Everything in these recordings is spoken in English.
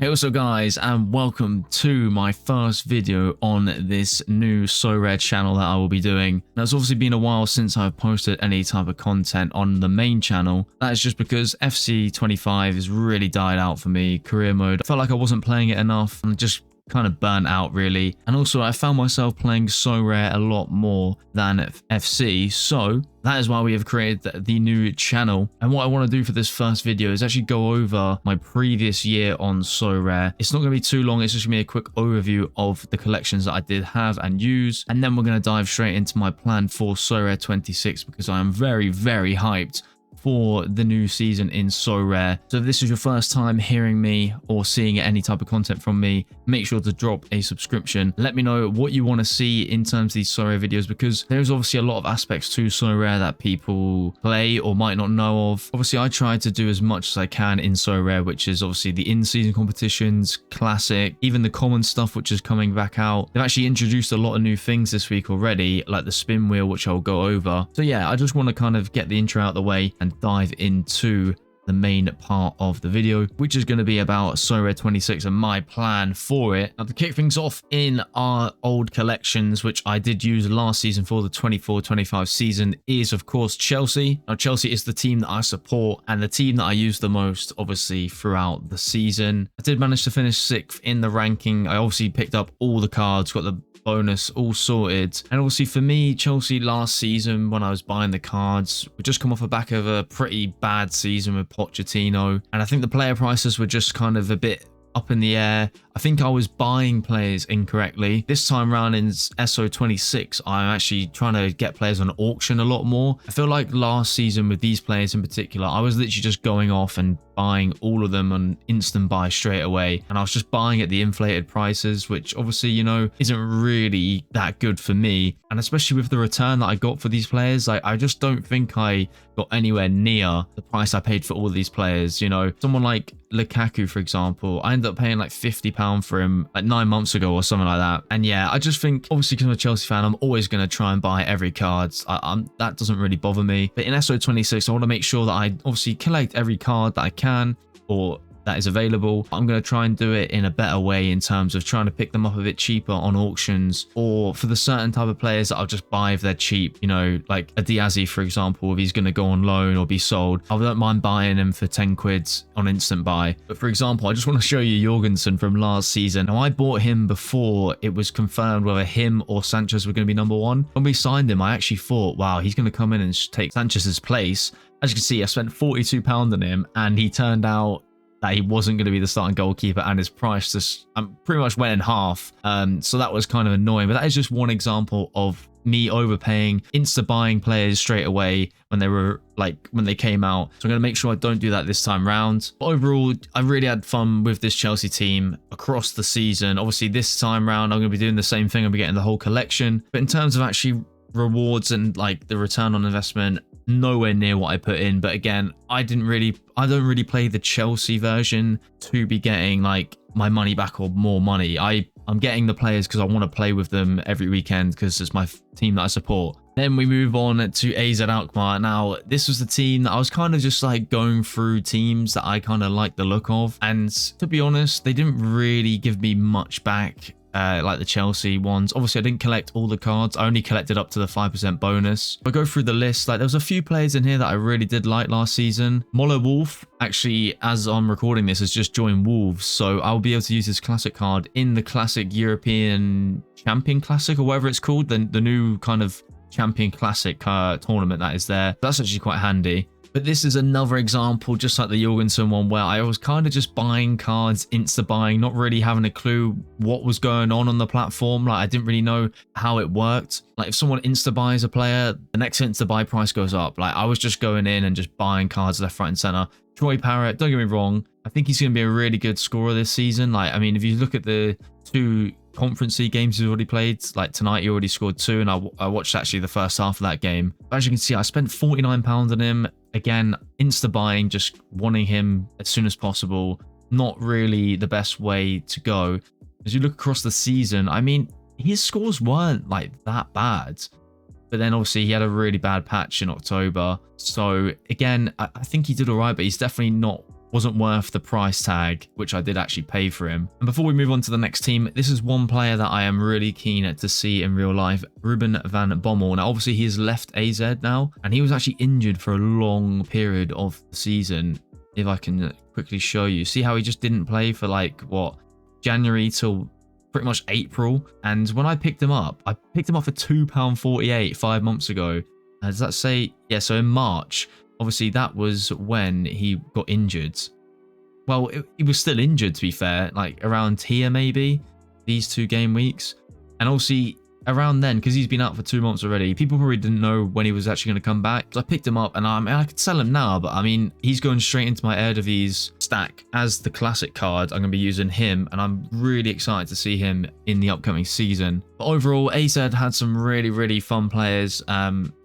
Hey, what's up guys, and welcome to my first video on this new Sorare channel that I will be doing. Now, it's obviously been a while since I've posted any type of content on the main channel. That is just because FC25 has really died out for me. Career mode, I felt like I wasn't playing it enough and just kind of burnt out really. And also I found myself playing Sorare a lot more than FC, so that is why we have created the new channel. And what I want to do for this first video is actually go over my previous year on Sorare. It's not going to be too long, it's just going to be a quick overview of the collections that I did have and use, and then we're going to dive straight into my plan for Sorare26 because I am very hyped for the new season in Sorare. So if this is your first time hearing me or seeing any type of content from me, make sure to drop a subscription. Let me know what you want to see in terms of these Sorare videos, because there's obviously a lot of aspects to Sorare that people play or might not know of. Obviously I try to do as much as I can in Sorare, which is obviously the in-season competitions, classic, even the common stuff which is coming back out. They've actually introduced a lot of new things this week already, like the spin wheel, which I'll go over. So yeah, I just want to kind of get the intro out of the way and dive into the main part of the video, which is going to be about Sorare26 and my plan for it. Now, to kick things off in our old collections, which I did use last season for the 24-25 season, is of course Chelsea. Now, Chelsea is the team that I support and the team that I use the most, obviously, throughout the season. I did manage to finish 6th in the ranking. I obviously picked up all the cards, got the bonus all sorted, and obviously for me, Chelsea last season when I was buying the cards, we just come off the back of a pretty bad season with Pochettino, and I think the player prices were just kind of a bit up in the air. I think I was buying players incorrectly. This time around in SO26, I'm actually trying to get players on auction a lot more. I feel like last season with these players in particular, I was literally just going off and buying all of them on instant buy straight away. And I was just buying at the inflated prices, which obviously, you know, isn't really that good for me. And especially with the return that I got for these players, I just don't think I got anywhere near the price I paid for all of these players. You know, someone like Lakey, for example, I ended up paying like £50 for him like 9 months ago or something like that. And yeah, I just think obviously because I'm a Chelsea fan, I'm always going to try and buy every card. That doesn't really bother me. But in SO26, I want to make sure that I obviously collect every card that I can or that is available. I'm going to try and do it in a better way in terms of trying to pick them up a bit cheaper on auctions, or for the certain type of players that I'll just buy if they're cheap, you know, like a Diazzi, for example, if he's going to go on loan or be sold, I don't mind buying him for 10 quid on instant buy. But for example, I just want to show you Jorgensen from last season. Now, I bought him before it was confirmed whether him or Sanchez were going to be #1. When we signed him, I actually thought, wow, he's going to come in and take Sanchez's place. As you can see, I spent £42 on him and he turned out that he wasn't going to be the starting goalkeeper, and his price just pretty much went in half. So that was kind of annoying, but that is just one example of me overpaying, insta buying players straight away when they came out. So I'm going to make sure I don't do that this time round. But overall, I really had fun with this Chelsea team across the season. Obviously this time round, I'm going to be doing the same thing. I'll be getting the whole collection, but in terms of actually rewards and like the return on investment, nowhere near what I put in. But again, I don't really play the Chelsea version to be getting like my money back or more money. I'm getting the players because I want to play with them every weekend because it's my team that I support. Then we move on to AZ Alkmaar. Now, this was the team that I was kind of just like going through teams that I kind of like the look of, and to be honest, they didn't really give me much back. Like the Chelsea ones. Obviously, I didn't collect all the cards. I only collected up to the 5% bonus. But go through the list. Like, there was a few players in here that I really did like last season. Molo Wolf, actually, as I'm recording this, has just joined Wolves. So I'll be able to use this classic card in the classic European Champion Classic, or whatever it's called. The new kind of Champion Classic tournament that is there. That's actually quite handy. But this is another example, just like the Jorgensen one, where I was kind of just buying cards, insta-buying, not really having a clue what was going on the platform. Like, I didn't really know how it worked. Like, if someone insta-buys a player, the next insta-buy price goes up. Like, I was just going in and just buying cards left, right, and center. Troy Parrott, don't get me wrong, I think he's going to be a really good scorer this season. Like, I mean, if you look at the 2 Conference League games he's already played, like tonight he already scored 2, and I watched actually the first half of that game. But as you can see, I spent £49 on him. Again, insta buying, just wanting him as soon as possible. Not really the best way to go. As you look across the season, I mean, his scores weren't like that bad. But then obviously he had a really bad patch in October. So again, I think he did all right, but he's definitely not wasn't worth the price tag, which I did actually pay for him. And before we move on to the next team, this is one player that I am really keen to see in real life, Ruben van Bommel. Now, obviously, he has left AZ now, and he was actually injured for a long period of the season. If I can quickly show you, see how he just didn't play for like, what, January till pretty much April. And when I picked him up for £2.48 5 months ago. Does that say? Yeah, so in March, obviously that was when he got injured. Well, he was still injured, to be fair, like around here maybe, these 2 game weeks. And obviously around then, because he's been out for 2 months already, people probably didn't know when he was actually going to come back. So I picked him up, and I could sell him now, but I mean, he's going straight into my Eredivisie stack as the classic card. I'm going to be using him, and I'm really excited to see him in the upcoming season. But overall, AZ had some really, really fun players,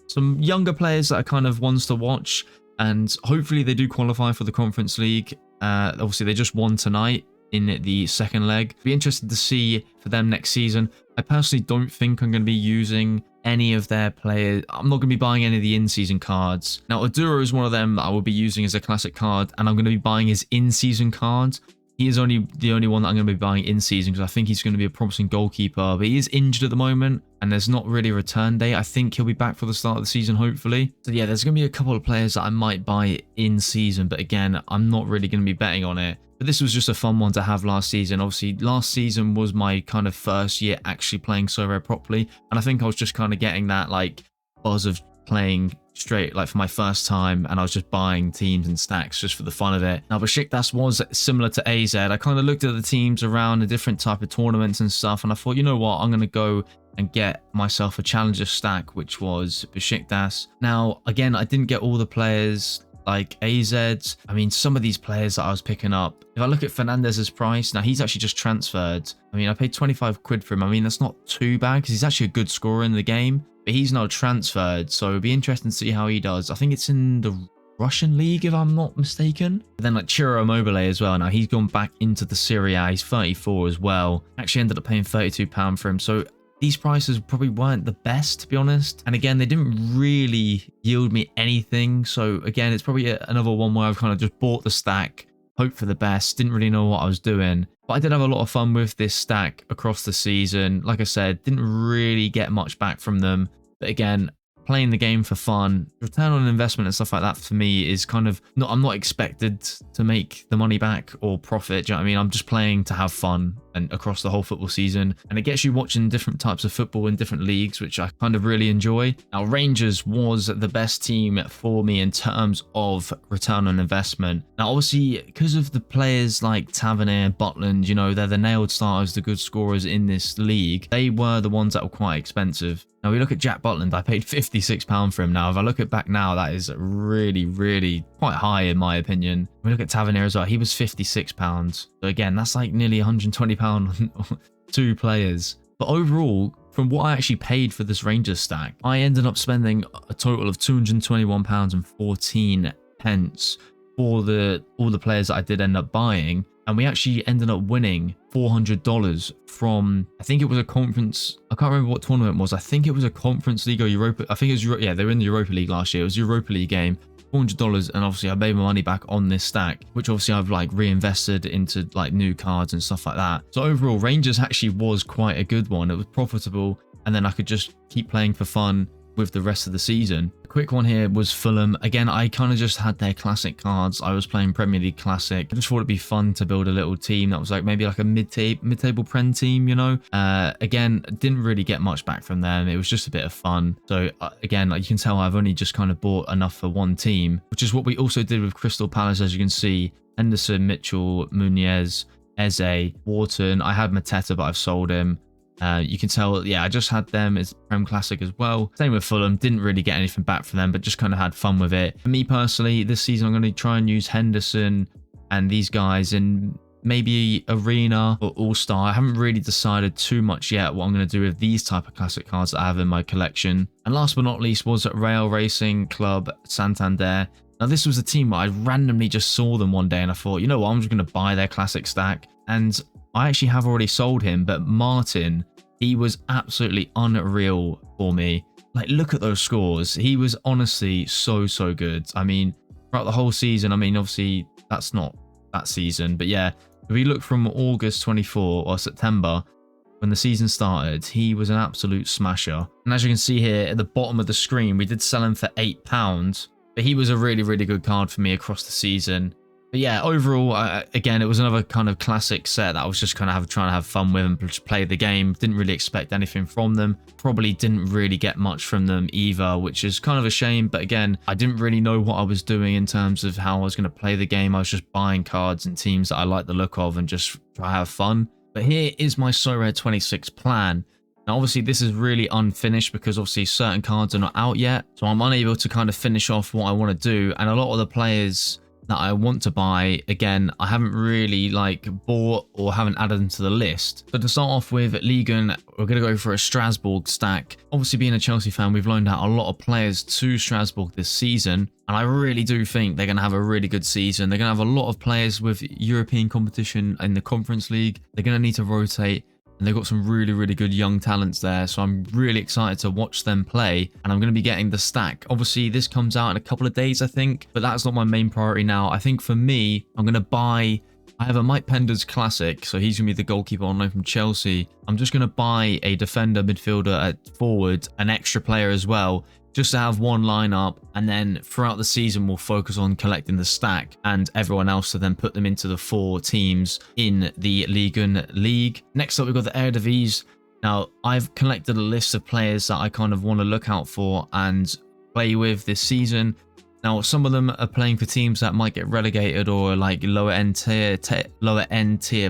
some younger players that are kind of ones to watch, and hopefully they do qualify for the Conference League. Obviously, they just won tonight in the second leg. Be interested to see for them next season. I personally don't think I'm going to be using any of their players. I'm not going to be buying any of the in-season cards. Now, Adura is one of them that I will be using as a classic card, and I'm going to be buying his in-season card. He is the only one that I'm going to be buying in season because I think he's going to be a promising goalkeeper, but he is injured at the moment and there's not really a return date. I think he'll be back for the start of the season, hopefully. So yeah, there's going to be a couple of players that I might buy in season, but again, I'm not really going to be betting on it. But this was just a fun one to have last season. Obviously, last season was my kind of first year actually playing Sorare properly, and I think I was just kind of getting that like buzz of playing straight like for my first time, and I was just buying teams and stacks just for the fun of it. Now, Besiktas was similar to AZ. I kind of looked at the teams around the different type of tournaments and stuff, and I thought, you know what, I'm going to go and get myself a challenger stack, which was Besiktas. Now, again, I didn't get all the players like AZ. I mean, some of these players that I was picking up, if I look at Fernandez's price, now he's actually just transferred. I mean, I paid 25 quid for him. I mean, that's not too bad because he's actually a good scorer in the game, but he's now transferred. So it'll be interesting to see how he does. I think it's in the Russian league, if I'm not mistaken. But then like Ciro Immobile as well. Now he's gone back into the Serie A. He's 34 as well. Actually ended up paying £32 for him. So these prices probably weren't the best, to be honest. And again, they didn't really yield me anything. So again, it's probably another one where I've kind of just bought the stack, hoped for the best, didn't really know what I was doing. But I did have a lot of fun with this stack across the season. Like I said, didn't really get much back from them. But again, playing the game for fun, return on investment and stuff like that for me is kind of not, I'm not expected to make the money back or profit. Do you know what I mean? I'm just playing to have fun and across the whole football season. And it gets you watching different types of football in different leagues, which I kind of really enjoy. Now, Rangers was the best team for me in terms of return on investment. Now, obviously, because of the players like Tavernier, Butland, you know, they're the nailed starters, the good scorers in this league. They were the ones that were quite expensive. Now, we look at Jack Butland. I paid £56 for him. Now, if I look at back now, that is really, really quite high in my opinion. We look at Tavernier as well. He was £56. So again, that's like nearly £120 on 2 players. But overall, from what I actually paid for this Rangers stack, I ended up spending a total of £221.14 for all the players that I did end up buying. And we actually ended up winning $400 from, I think it was a conference. I can't remember what tournament it was. I think it was a Conference League or Europa. I think it was, yeah, they were in the Europa League last year. It was a Europa League game. $400, and obviously I made my money back on this stack, which obviously I've like reinvested into like new cards and stuff like that. So overall, Rangers actually was quite a good one. It was profitable, and then I could just keep playing for fun with the rest of the season. A quick one here was Fulham. Again, I kind of just had their classic cards. I was playing Premier League Classic. I just thought it'd be fun to build a little team that was like maybe like a mid-table Prem team, you know. Again, didn't really get much back from them. It was just a bit of fun. So again, like you can tell, I've only just kind of bought enough for one team, which is what we also did with Crystal Palace. As you can see, Henderson, Mitchell, Muniz, Eze, Wharton. I had Mateta, but I've sold him. You can tell, yeah, I just had them as Prem Classic as well. Same with Fulham, didn't really get anything back from them, but just kind of had fun with it. For me personally, this season I'm going to try and use Henderson and these guys in maybe Arena or All-Star. I haven't really decided too much yet what I'm going to do with these type of classic cards that I have in my collection. And last but not least was Rail Racing Club Santander. Now, this was a team where I randomly just saw them one day and I thought, you know what, I'm just going to buy their classic stack. And I actually have already sold him, but Martin, he was absolutely unreal for me. Like, look at those scores. He was honestly so, so good. I mean, throughout the whole season, I mean, obviously, that's not that season. But yeah, if we look from August 24 or September, when the season started, he was an absolute smasher. And as you can see here at the bottom of the screen, we did sell him for £8, but he was a really, really good card for me across the season. But yeah, overall, again, it was another kind of classic set that I was just kind of trying to have fun with and just play the game. Didn't really expect anything from them. Probably didn't really get much from them either, which is kind of a shame. But again, I didn't really know what I was doing in terms of how I was going to play the game. I was just buying cards and teams that I like the look of and just try to have fun. But here is my Sorare26 plan. Now, obviously, this is really unfinished because obviously certain cards are not out yet. So I'm unable to kind of finish off what I want to do. And a lot of the players that I want to buy, again, I haven't really like bought or haven't added them to the list. But to start off with, Ligue 1, we're going to go for a Strasbourg stack. Obviously, being a Chelsea fan, we've loaned out a lot of players to Strasbourg this season. And I really do think they're going to have a really good season. They're going to have a lot of players with European competition in the Conference League. They're going to need to rotate. And they've got some really, really good young talents there. So I'm really excited to watch them play. And I'm going to be getting the stack. Obviously, this comes out in a couple of days, I think. But that's not my main priority now. I think for me, I'm going to buy... I have a Mike Penders Classic. So he's going to be the goalkeeper on loan from Chelsea. I'm just going to buy a defender, midfielder at forward, an extra player as well, just to have one lineup, and then throughout the season we'll focus on collecting the stack and everyone else to then put them into the 4 teams in the Ligue 1 league. Next up, we've got the Eredivisie. Now, I've collected a list of players that I kind of want to look out for and play with this season. Now, some of them are playing for teams that might get relegated or like lower end tier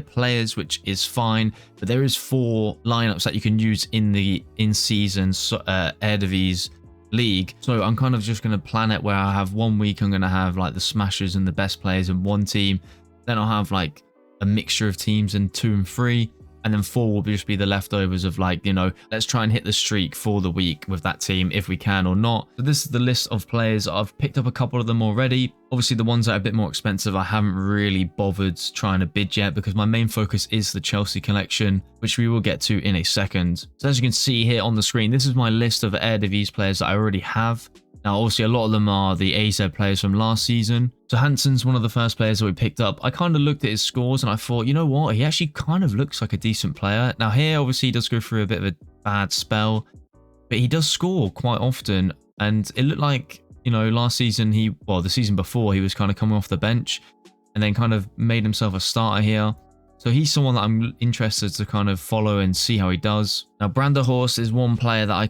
players, which is fine. But there is 4 lineups that you can use in the in-season Eredivisie league. So I'm kind of just going to plan it where I have 1 week I'm going to have like the smashers and the best players in one team. Then I'll have like a mixture of teams in 2 and 3. And then 4 will just be the leftovers of like, you know, let's try and hit the streak for the week with that team if we can or not. So this is the list of players. I've picked up a couple of them already. Obviously, the ones that are a bit more expensive, I haven't really bothered trying to bid yet because my main focus is the Chelsea collection, which we will get to in a second. So as you can see here on the screen, this is my list of Eredivisie players that I already have. Now, obviously, a lot of them are the AZ players from last season. So Hansen's one of the first players that we picked up. I kind of looked at his scores and I thought, you know what? He actually kind of looks like a decent player. Now here, obviously, he does go through a bit of a bad spell, but he does score quite often. And it looked like, you know, last season, the season before, he was kind of coming off the bench and then kind of made himself a starter here. So he's someone that I'm interested to kind of follow and see how he does. Now, Branderhorst is one player that I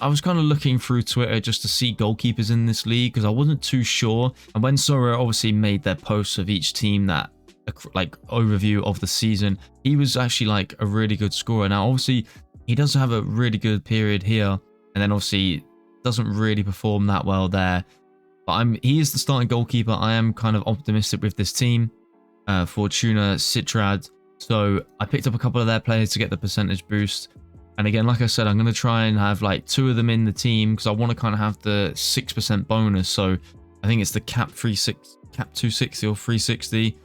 was kind of looking through Twitter just to see goalkeepers in this league because I wasn't too sure. And when Sorare obviously made their posts of each team, that like overview of the season, he was actually like a really good scorer. Now, obviously, he does have a really good period here. And then obviously doesn't really perform that well there. But he is the starting goalkeeper. I am kind of optimistic with this team. Fortuna Sitrad. So I picked up a couple of their players to get the percentage boost. And again, like I said, I'm going to try and have like 2 of them in the team because I want to kind of have the 6% bonus. So I think it's the cap 260 or 360.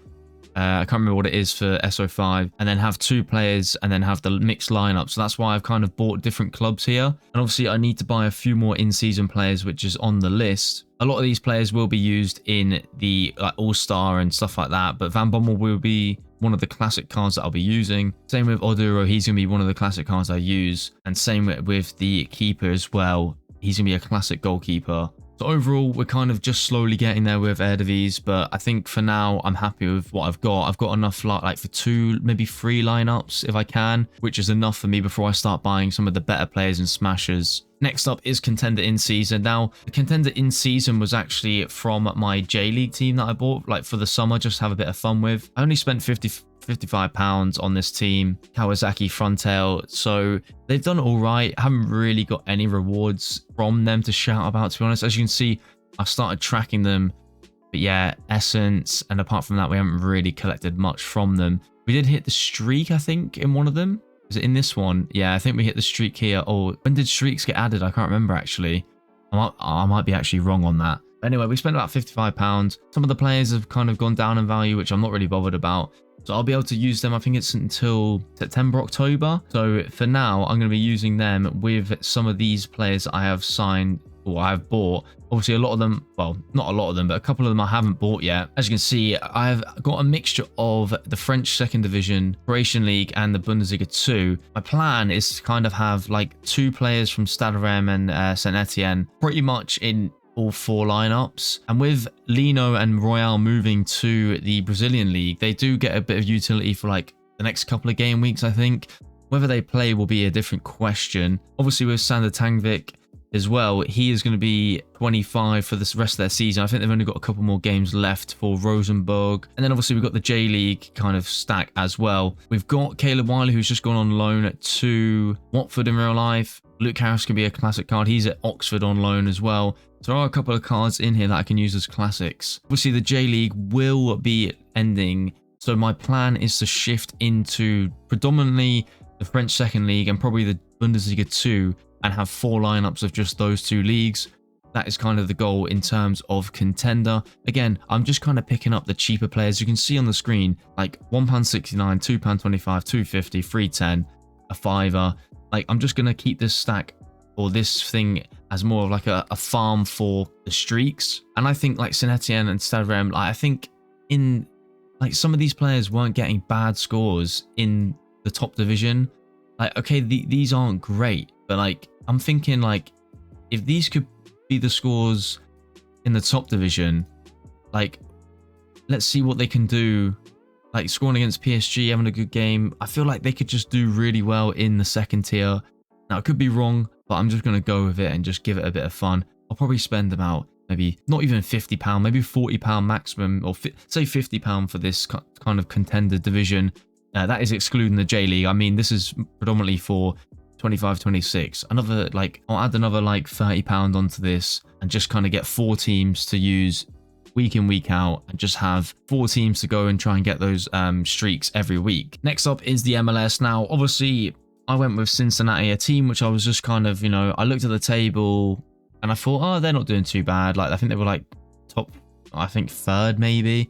I can't remember what it is for SO5, and then have 2 players and then have the mixed lineup. So that's why I've kind of bought different clubs here. And obviously I need to buy a few more in-season players, which is on the list. A lot of these players will be used in the All-Star and stuff like that, but Van Bommel will be one of the classic cards that I'll be using. Same with Oduro, he's going to be one of the classic cards I use. And same with the keeper as well. He's going to be a classic goalkeeper. So overall, we're kind of just slowly getting there with Eredivisie, but I think for now, I'm happy with what I've got. I've got enough like for 2, maybe 3 lineups if I can, which is enough for me before I start buying some of the better players and smashers. Next up is Contender in season. Now, the Contender in season was actually from my J-League team that I bought like for the summer, just to have a bit of fun with. I only spent £55 on this team, Kawasaki Frontail. So they've done all right. I haven't really got any rewards from them to shout about, to be honest. As you can see, I've started tracking them. But yeah, Essence. And apart from that, we haven't really collected much from them. We did hit the streak, I think, in one of them. Is it in this one? Yeah, I think we hit the streak here. Oh, when did streaks get added? I can't remember, actually. I might be actually wrong on that. Anyway, we spent about £55. Some of the players have kind of gone down in value, which I'm not really bothered about. So I'll be able to use them, I think it's until September, October. So for now, I'm going to be using them with some of these players I have signed or I've bought. Obviously, a lot of them, well, not a lot of them, but a couple of them I haven't bought yet. As you can see, I've got a mixture of the French second division, Croatian League, and the Bundesliga 2. My plan is to kind of have like 2 players from Stade Rennes and Saint Etienne pretty much in all 4 lineups. And with Lino and Royale moving to the Brazilian league, they do get a bit of utility for like the next couple of game weeks, I think. Whether they play will be a different question. Obviously, with Sander Tangvik as well, he is going to be 25 for the rest of their season. I think they've only got a couple more games left for Rosenborg. And then obviously we've got the J-League kind of stack as well. We've got Caleb Wiley, who's just gone on loan to Watford in real life. Luke Harris can be a classic card. He's at Oxford on loan as well. So there are a couple of cards in here that I can use as classics. Obviously, the J-League will be ending. So my plan is to shift into predominantly the French second league and probably the Bundesliga 2 and have 4 lineups of just those 2 leagues. That is kind of the goal in terms of Contender. Again, I'm just kind of picking up the cheaper players. You can see on the screen, like £1.69, £2.25, £2.50, £3.10, a £5. Like, I'm just going to keep this stack or this thing as more of like a farm for the streaks. And I think like Saint Etienne and Stade Rennes, like, I think in like some of these players weren't getting bad scores in the top division. Like, okay, these aren't great, but like I'm thinking like if these could be the scores in the top division, like let's see what they can do. Like scoring against PSG, having a good game, I feel like they could just do really well in the second tier. Now, it could be wrong, but I'm just going to go with it and just give it a bit of fun. I'll probably spend about maybe not even £50, maybe £40 maximum, or say £50 for this kind of Contender division. That is excluding the J-League. I mean, this is predominantly for 25-26. Another, like, I'll add another like £30 onto this and just kind of get 4 teams to use week in, week out, and just have 4 teams to go and try and get those streaks every week. Next up is the MLS. Now, obviously, I went with Cincinnati, a team which I was just kind of, you know, I looked at the table and I thought, oh, they're not doing too bad. Like, I think they were like top, I think 3rd maybe,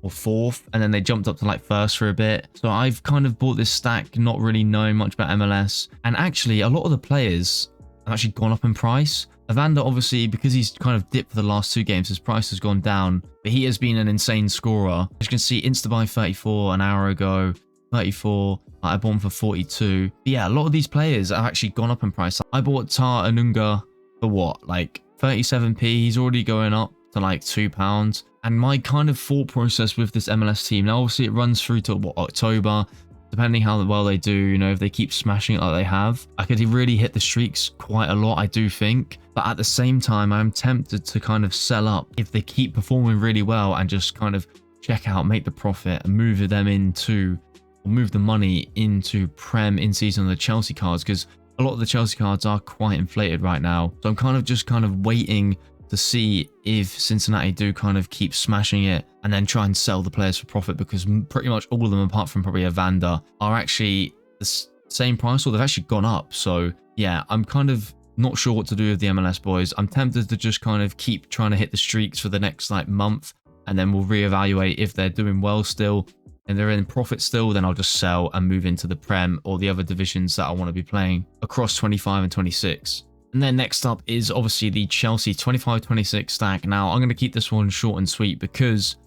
or 4th, and then they jumped up to like 1st for a bit. So I've kind of bought this stack not really knowing much about MLS, and actually a lot of the players have actually gone up in price. Evander, obviously, because he's kind of dipped for the last 2 games, his price has gone down, but he has been an insane scorer. As you can see, Instabuy 34 an hour ago, 34, I bought him for 42. But yeah, a lot of these players have actually gone up in price. I bought Tar Anunga for what, like 37p? He's already going up to like £2. And my kind of thought process with this MLS team, now obviously it runs through to what, October, depending how well they do, you know, if they keep smashing it like they have, I could really hit the streaks quite a lot, I do think. But at the same time, I'm tempted to kind of sell up if they keep performing really well and just kind of check out, make the profit, and move them into, or move the money into Prem in season of the Chelsea cards, because a lot of the Chelsea cards are quite inflated right now. So I'm kind of waiting to see if Cincinnati do kind of keep smashing it and then try and sell the players for profit, because pretty much all of them, apart from probably Evander, are actually the same price, or they've actually gone up. So yeah, I'm kind of not sure what to do with the MLS boys. I'm tempted to just kind of keep trying to hit the streaks for the next like month, and then we'll reevaluate if they're doing well still and they're in profit still, then I'll just sell and move into the Prem or the other divisions that I want to be playing across 25 and 26. And then next up is obviously the Chelsea 25-26 stack. Now, I'm going to keep this one short and sweet because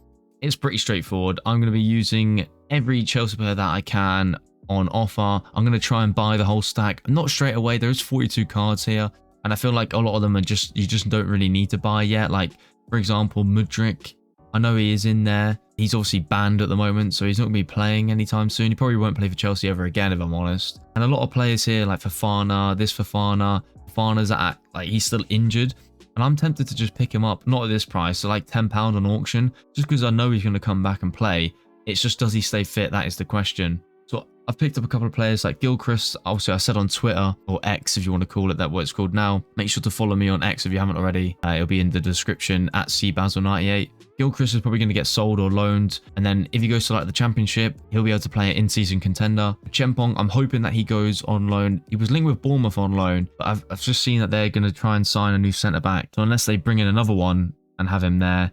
it's pretty straightforward. I'm going to be using every Chelsea player that I can on offer. I'm going to try and buy the whole stack. Not straight away. There's 42 cards here, and I feel like a lot of them are just, you just don't really need to buy yet. Like, for example, Mudryk. I know he is in there. He's obviously banned at the moment, so he's not going to be playing anytime soon. He probably won't play for Chelsea ever again, if I'm honest. And a lot of players here, like Fafana's at, like, he's still injured. And I'm tempted to just pick him up, not at this price, so like £10 on auction, just because I know he's going to come back and play. It's just, does he stay fit? That is the question. So I've picked up a couple of players like Gilchrist. Also, I said on Twitter, or X if you want to call it, that's what it's called now. Make sure to follow me on X if you haven't already. It'll be in the description at cbasil98. Gilchrist is probably going to get sold or loaned, and then if he goes to like the Championship, he'll be able to play an in-season Contender. Chempong, I'm hoping that he goes on loan. He was linked with Bournemouth on loan, but I've just seen that they're going to try and sign a new centre-back. So unless they bring in another one and have him there,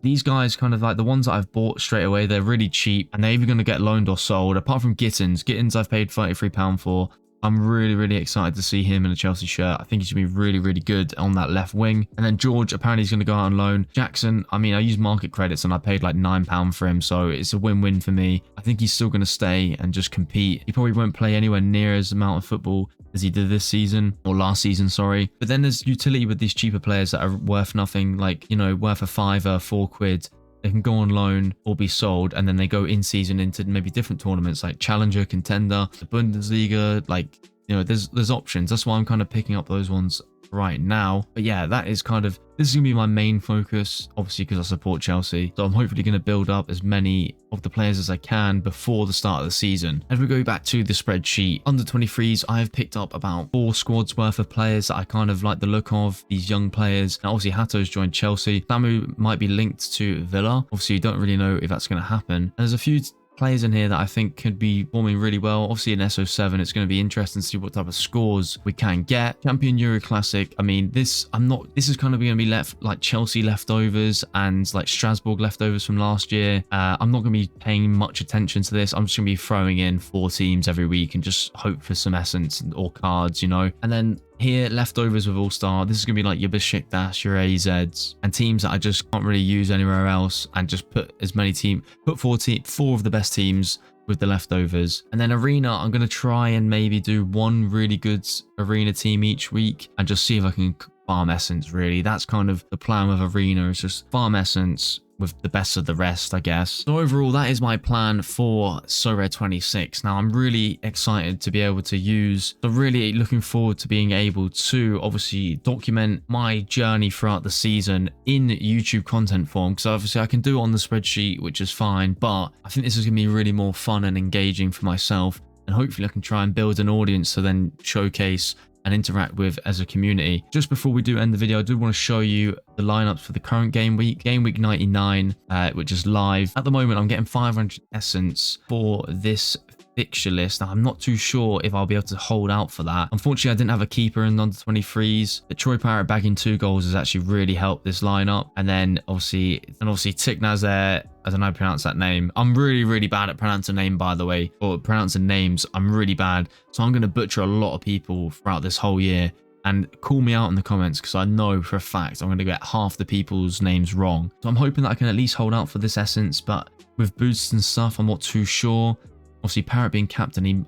these guys, kind of like the ones that I've bought straight away, they're really cheap, and they're either going to get loaned or sold. Apart from Gittins I've paid £33 for. I'm really, really excited to see him in a Chelsea shirt. I think he should be really, really good on that left wing. And then George, apparently he's going to go out on loan. Jackson, I mean, I used market credits and I paid like £9 for him, so it's a win-win for me. I think he's still going to stay and just compete. He probably won't play anywhere near as amount of football as he did this season, or last season, sorry. But then there's utility with these cheaper players that are worth nothing, like, you know, worth a fiver, £4. They can go on loan or be sold, and then they go in season into maybe different tournaments like Challenger, Contender, the Bundesliga. Like, you know, there's options. That's why I'm kind of picking up those ones right now. But yeah, that is kind of, this is gonna be my main focus, obviously, because I support Chelsea. So I'm hopefully going to build up as many of the players as I can before the start of the season. As we go back to the spreadsheet, under 23s, I have picked up about 4 squads worth of players that I kind of like the look of, these young players. Now, obviously, Hato's joined Chelsea. Samu might be linked to Villa. Obviously, you don't really know if that's going to happen. And there's a few players in here that I think could be performing really well. Obviously in SO7, it's going to be interesting to see what type of scores we can get. Champion Euro Classic, I mean, this is kind of going to be left like Chelsea leftovers and like Strasbourg leftovers from last year. I'm not going to be paying much attention to this. I'm just going to be throwing in 4 teams every week and just hope for some essence or cards, you know. And then here, leftovers with All-Star. This is going to be like your Besiktas, your AZs, and teams that I just can't really use anywhere else, and just put as many put 4 of the best teams with the leftovers. And then Arena, I'm going to try and maybe do 1 really good Arena team each week and just see if I can farm essence, really. That's kind of the plan with Arena, is just farm essence with the best of the rest, I guess. So overall, that is my plan for Sorare26. Now, I'm really excited to be able to use, so really looking forward to being able to obviously document my journey throughout the season in YouTube content form, because obviously I can do it on the spreadsheet, which is fine, but I think this is going to be really more fun and engaging for myself, and hopefully I can try and build an audience to then showcase and interact with as a community. Just before we do end the video, I do want to show you the lineups for the current game week 99, which is live. At the moment, I'm getting 500 essence for this fixture list. Now, I'm not too sure if I'll be able to hold out for that. Unfortunately, I didn't have a keeper in under 23s. The Troy Parrott bagging 2 goals has actually really helped this lineup. And then obviously Tiknaz there, I don't know how to pronounce that name. I'm really, really bad at pronouncing name, by the way, or pronouncing names. I'm really bad. So I'm going to butcher a lot of people throughout this whole year. And call me out in the comments, because I know for a fact I'm going to get half the people's names wrong. So I'm hoping that I can at least hold out for this essence. But with boosts and stuff, I'm not too sure. Obviously, Parrott being captain,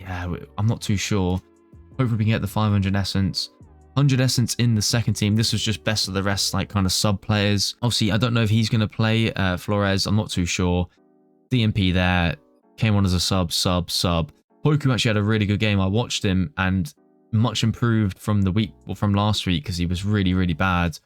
yeah, I'm not too sure. Hopefully we can get the 500 essence. 100 essence in the second team. This was just best of the rest, like kind of sub players. Obviously, I don't know if he's going to play Flores. I'm not too sure. DMP there. Came on as a sub. Poku actually had a really good game. I watched him, and much improved from the week, or from last week, because he was really, really bad.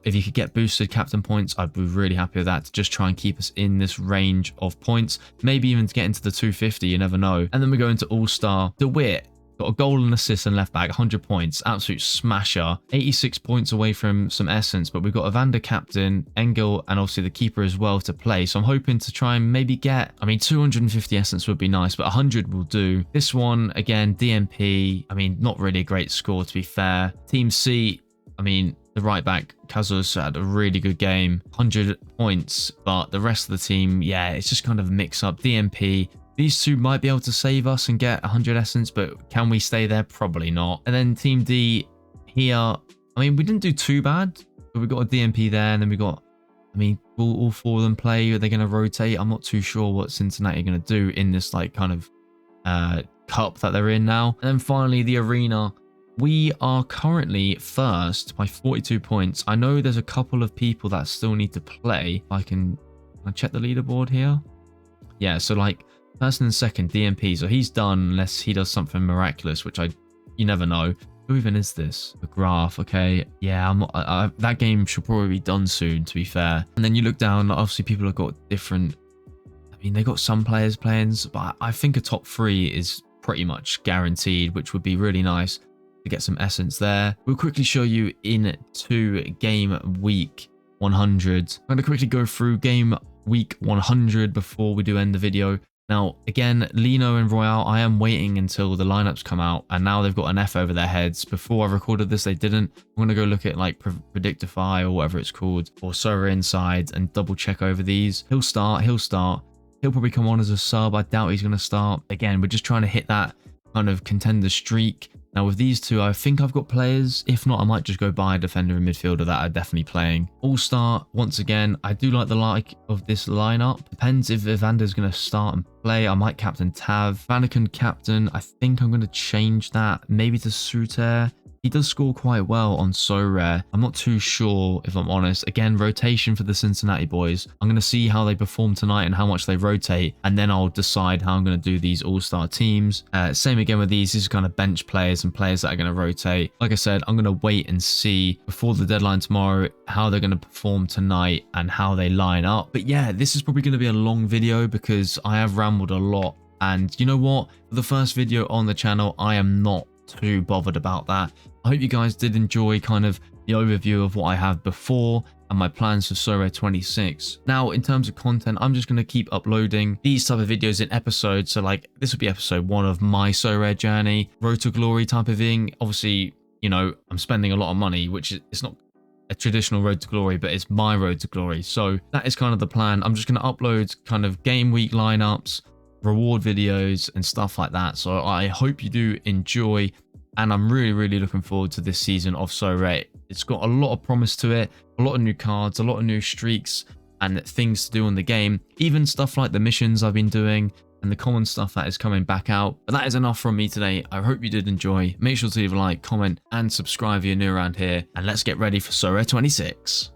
If you could get boosted captain points, I'd be really happy with that, to just try and keep us in this range of points, maybe even to get into the 250, you never know. And then we go into All-Star. DeWitt got a goal and assist and left back, 100 points, absolute smasher. 86 points away from some essence, but we've got Evander captain, Engel, and obviously the keeper as well to play. So I'm hoping to try and maybe get, 250 essence would be nice, but 100 will do. This one, again, DMP, not really a great score, to be fair. Team C, the right back, Kazus, had a really good game, 100 points, but the rest of the team, yeah, it's just kind of a mix up. DMP, these 2 might be able to save us and get 100 essence, but can we stay there? Probably not. And then Team D here, we didn't do too bad, but we got a DMP there, and then we got, will all 4 of them play? Are they going to rotate? I'm not too sure what Cincinnati are going to do in this like kind of cup that they're in now. And then finally, the Arena. We are currently first by 42 points. I know there's a couple of people that still need to play. I can check the leaderboard here. Yeah, so like first and second, DMP. So he's done unless he does something miraculous, which you never know. Who even is this? The graph, okay. Yeah, that game should probably be done soon, to be fair. And then you look down, obviously people have got different, they got some players playing, but I think a top 3 is pretty much guaranteed, which would be really nice to get some essence there. We'll quickly show you into game week 100. I'm going to quickly go through game week 100 before we do end the video. Now, again, Lino and Royale, I am waiting until the lineups come out, and now they've got an F over their heads. Before I recorded this, they didn't. I'm going to go look at like Predictify or whatever it's called, or Sorare Inside, and double check over these. He'll start. He'll probably come on as a sub. I doubt he's going to start. Again, we're just trying to hit that kind of contender streak. Now with these two, I think I've got players. If not, I might just go buy a defender and midfielder that are definitely playing. All-star, once again, I do like the of this lineup. Depends if Evander's going to start and play. I might captain Tav. Vanaken captain, I think I'm going to change that maybe to Sorare. He does score quite well on Sorare. I'm not too sure, if I'm honest. Again, rotation for the Cincinnati boys. I'm going to see how they perform tonight and how much they rotate, and then I'll decide how I'm going to do these all-star teams. Same again with these. This is kind of bench players and players that are going to rotate. Like I said, I'm going to wait and see before the deadline tomorrow how they're going to perform tonight and how they line up. But yeah, this is probably going to be a long video because I have rambled a lot. And you know what? For the first video on the channel, I am not too bothered about that. I hope you guys did enjoy kind of the overview of what I have before and my plans for Sorare26. Now, in terms of content, I'm just going to keep uploading these type of videos in episodes. So like this will be episode 1 of my Sorare journey, Road to Glory type of thing. Obviously, you know, I'm spending a lot of money, which is, it's not a traditional Road to Glory, but it's my Road to Glory. So that is kind of the plan. I'm just going to upload kind of game week lineups, reward videos and stuff like that. So I hope you do enjoy, and I'm really looking forward to this season of Sorare. It's got a lot of promise to it, a lot of new cards, a lot of new streaks and things to do in the game, even stuff like the missions I've been doing and the common stuff that is coming back out. But that is enough from me today. I hope you did enjoy. Make sure to leave a like, comment and subscribe if you're new around here, and let's get ready for Sorare26.